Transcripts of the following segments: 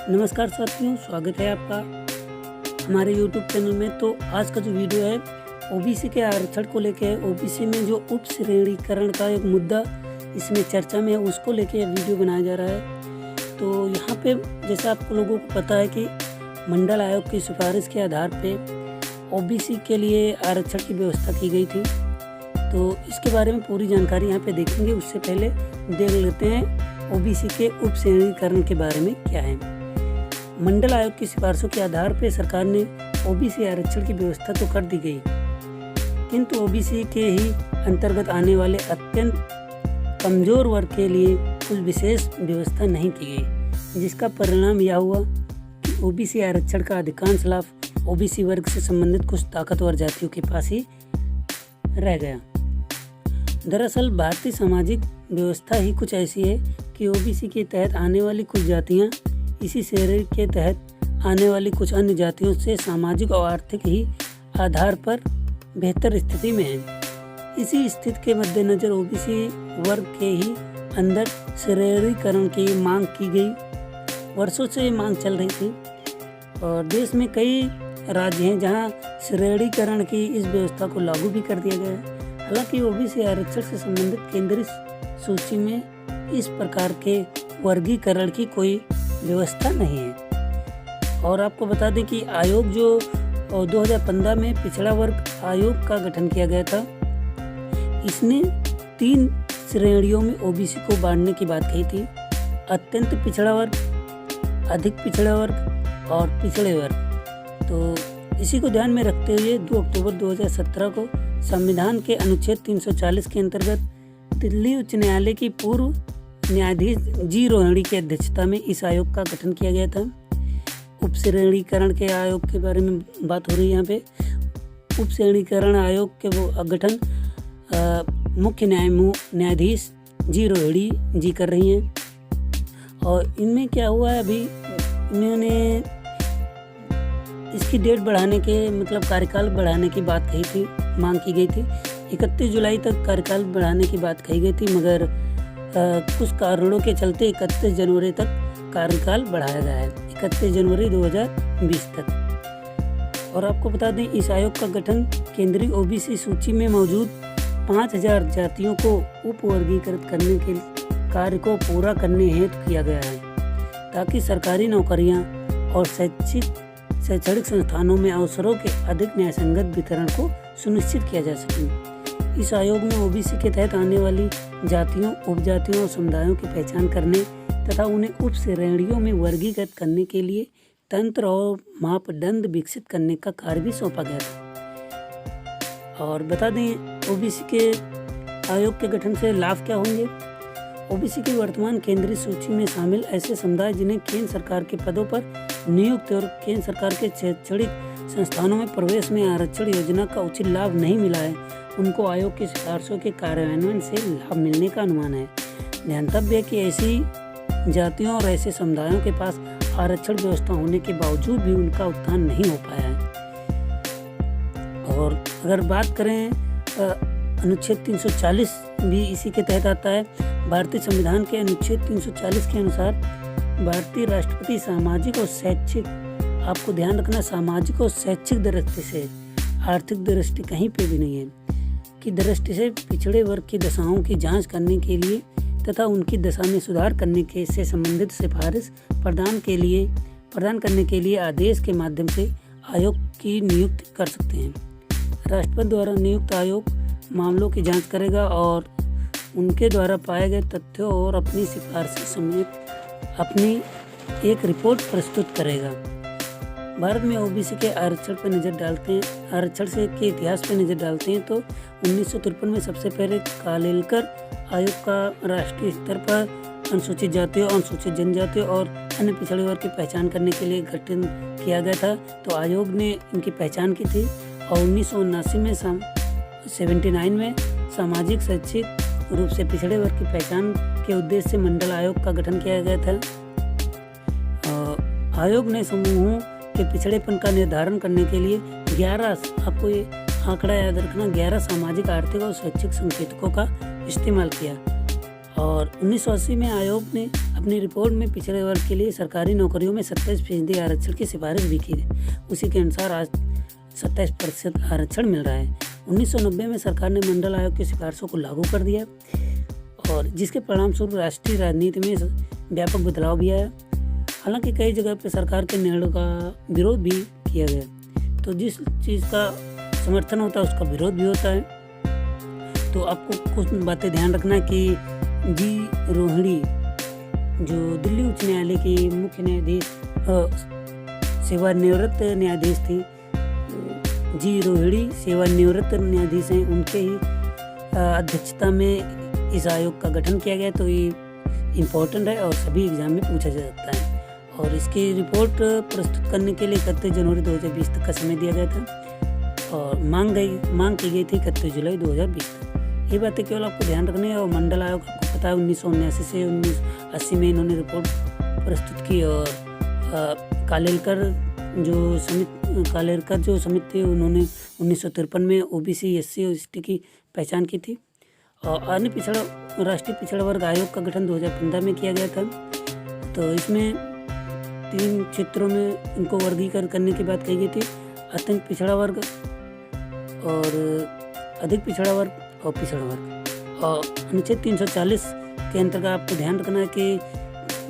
नमस्कार साथियों, स्वागत है आपका हमारे YouTube चैनल में। तो आज का जो वीडियो है ओबीसी के आरक्षण को लेके है। ओबीसी में जो उप श्रेणीकरण का एक मुद्दा इसमें चर्चा में है, उसको लेके वीडियो बनाया जा रहा है। तो यहाँ पे जैसा आप लोगों को पता है कि मंडल आयोग की सिफारिश के आधार पे ओबीसी के लिए आरक्षण की व्यवस्था की गई थी। तो इसके बारे में पूरी जानकारी यहाँ पे देखेंगे। उससे पहले देख लेते हैं ओबीसी के उप श्रेणीकरण के बारे में क्या है। मंडल आयोग की सिफारिशों के आधार पर सरकार ने ओबीसी आरक्षण की व्यवस्था तो कर दी गई, किंतु ओबीसी के ही अंतर्गत आने वाले अत्यंत कमजोर वर्ग के लिए कुछ विशेष व्यवस्था नहीं की गई, जिसका परिणाम यह हुआ कि ओबीसी आरक्षण का अधिकांश लाभ ओबीसी वर्ग से संबंधित कुछ ताकतवर जातियों के पास ही रह गया। दरअसल भारतीय सामाजिक व्यवस्था ही कुछ ऐसी है कि ओबीसी के तहत आने वाली कुछ जातियां इसी श्रेणी के तहत आने वाली कुछ अन्य जातियों से सामाजिक और आर्थिक ही आधार पर बेहतर स्थिति में हैं। इसी स्थिति के मद्देनजर ओबीसी वर्ग के ही अंदर श्रेणीकरण की मांग की गई। वर्षों से ये मांग चल रही थी और देश में कई राज्य हैं जहां श्रेणीकरण की इस व्यवस्था को लागू भी कर दिया गया है। हालांकि ओबीसी आरक्षण से संबंधित केंद्रीय सूची में इस प्रकार के वर्गीकरण की कोई व्यवस्था नहीं है। और आपको बता दें कि आयोग जो 2015 में पिछड़ा वर्ग आयोग का गठन किया गया था, इसने 3 श्रेणियों में ओबीसी को बांटने की बात कही थी: अत्यंत पिछड़ा वर्ग, अधिक पिछड़ा वर्ग और पिछड़े वर्ग। तो इसी को ध्यान में रखते हुए 2 अक्टूबर 2017 को संविधान के अनुच्छेद 340 के अंतर्गत दिल्ली उच्च न्यायालय की पूर्व न्यायाधीश जी रोहिणी की अध्यक्षता में इस आयोग का गठन किया गया था। उप श्रेणीकरण के आयोग के बारे में बात हो रही है यहाँ पे। उप श्रेणीकरण आयोग के वो गठन मुख्य न्यायाधीश जी रोहिणी जी कर रही हैं। और इनमें क्या हुआ है, अभी इन्होंने इसकी डेट बढ़ाने के कार्यकाल बढ़ाने की बात कही थी, मांग की गई थी। 31 जुलाई तक कार्यकाल बढ़ाने की बात कही गई थी, मगर कुछ कारणों के चलते 31 जनवरी तक कार्यकाल बढ़ाया गया है, 31 जनवरी 2020 तक। और आपको बता दें, इस आयोग का गठन केंद्रीय ओबीसी सूची में मौजूद 5000 जातियों को उप वर्गीकृत करने के कार्य को पूरा करने हेतु किया गया है, ताकि सरकारी नौकरियां और शैक्षणिक संस्थानों में अवसरों के अधिक न्यायसंगत वितरण को सुनिश्चित किया जा सके। इस आयोग में ओबीसी के तहत आने वाली जातियों, उपजातियों और समुदायों की पहचान करने तथा उन्हें उप श्रेणियों में वर्गीकृत करने के लिए तंत्र और मापदंड विकसित करने का कार्य भी सौंपा गया था। और बता दें, ओबीसी के आयोग के गठन से लाभ क्या होंगे। ओबीसी की वर्तमान केंद्रीय सूची में शामिल ऐसे समुदाय जिन्हें केंद्र सरकार के पदों पर नियुक्त और केंद्र सरकार के शैक्षणिक संस्थानों में प्रवेश में आरक्षण योजना का उचित लाभ नहीं मिला है, उनको आयोग की सिफारिशों के कार्यान्वयन से लाभ मिलने का अनुमान है। ध्यातव्य है कि ऐसी जातियों और ऐसे समुदायों के पास आरक्षण व्यवस्था होने के बावजूद भी उनका उत्थान नहीं हो पाया है। और अगर बात करें, अनुच्छेद 340 भी इसी के तहत आता है। भारतीय संविधान के अनुच्छेद 340 के अनुसार भारतीय राष्ट्रपति सामाजिक और शैक्षिक, आपको ध्यान रखना, सामाजिक और शैक्षिक दृष्टि से, आर्थिक दृष्टि कहीं पे भी नहीं है, की दृष्टि से पिछड़े वर्ग की दशाओं की जांच करने के लिए तथा उनकी दशा में सुधार करने के से संबंधित सिफारिश प्रदान करने के लिए आदेश के माध्यम से आयोग की नियुक्ति कर सकते हैं। राष्ट्रपति द्वारा नियुक्त आयोग मामलों की जांच करेगा और उनके द्वारा पाए गए तथ्यों और अपनी सिफारिशों समेत अपनी एक रिपोर्ट प्रस्तुत करेगा। भारत में ओबीसी के आरक्षण पर नज़र डालते हैं, आरक्षण के इतिहास पर नज़र डालते हैं तो 1953 में सबसे पहले कालेलकर आयोग का राष्ट्रीय स्तर पर अनुसूचित जातियों, अनुसूचित जनजातियों और अन्य पिछड़े वर्ग की पहचान करने के लिए गठन किया गया था। तो आयोग ने इनकी पहचान की थी और 1979 में 79 में सामाजिक शैक्षिक रूप से पिछड़े वर्ग की पहचान के उद्देश्य से मंडल आयोग का गठन किया गया था। आयोग ने समूहों के पिछड़ेपन का निर्धारण करने के लिए 11, आपको ये आंकड़ा याद रखना, 11 सामाजिक, आर्थिक और शैक्षिक संकेतकों का इस्तेमाल किया। और 1980 में आयोग ने अपनी रिपोर्ट में पिछड़े वर्ग के लिए सरकारी नौकरियों में 27% आरक्षण की सिफारिश भी की है। उसी के अनुसार आज 27% आरक्षण मिल रहा है। 1990 में सरकार ने मंडल आयोग की सिफारिशों को लागू कर दिया और जिसके परिणाम स्वरूप राष्ट्रीय राजनीति में व्यापक बदलाव भी आया। हालांकि कई जगह पर सरकार के निर्णयों का विरोध भी किया गया। तो जिस चीज़ का समर्थन होता है उसका विरोध भी होता है। तो आपको कुछ बातें ध्यान रखना है कि जी रोहिणी जो दिल्ली उच्च न्यायालय की मुख्य न्यायाधीश सेवानिवृत्त न्यायाधीश थी, जी रोहिणी सेवानिवृत्त न्यायाधीश हैं, उनके ही अध्यक्षता में इस आयोग का गठन किया गया। तो ये इम्पोर्टेंट है और सभी एग्जाम में पूछा जा सकता है। और इसकी रिपोर्ट प्रस्तुत करने के लिए 31 जनवरी 2020 तक का समय दिया गया था और मांग की गई थी 31 जुलाई 2020 तक। ये बातें केवल आपको ध्यान रखनी है। और मंडल आयोग आपको पता है 1979 से 1980 में इन्होंने रिपोर्ट प्रस्तुत की। और कालेलकर जो समिति थी उन्होंने 1953 में ओबीसी SC और ST की पहचान की थी। और अन्य राष्ट्रीय पिछड़ा वर्ग आयोग का गठन 2015 में किया गया था। तो इसमें 3 क्षेत्रों में इनको वर्गीकरण करने की बात कही गई थी: अत्यंत पिछड़ा वर्ग और अधिक पिछड़ा वर्ग और पिछड़ा वर्ग। और अनुच्छेद 340 के अंतर्गत आपको ध्यान रखना है कि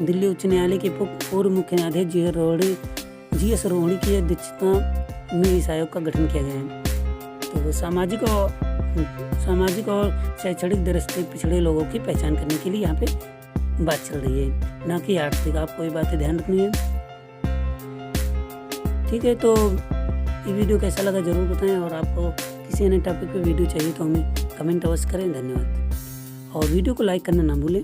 दिल्ली उच्च न्यायालय के पूर्व मुख्य न्यायाधीश GS रोहिणी की अध्यक्षता में इस आयोग का गठन किया गया है। तो सामाजिक और शैक्षणिक दृष्टि पिछड़े लोगों की पहचान करने के लिए यहाँ पे बात चल रही है, ना कि आर्थिक। आपको ये बातें ध्यान रखनी है। ठीक है, तो ये वीडियो कैसा लगा जरूर बताएं। और आपको किसी अन्य टॉपिक पे वीडियो चाहिए तो हमें कमेंट अवश्य करें। धन्यवाद। और वीडियो को लाइक करना ना भूलें।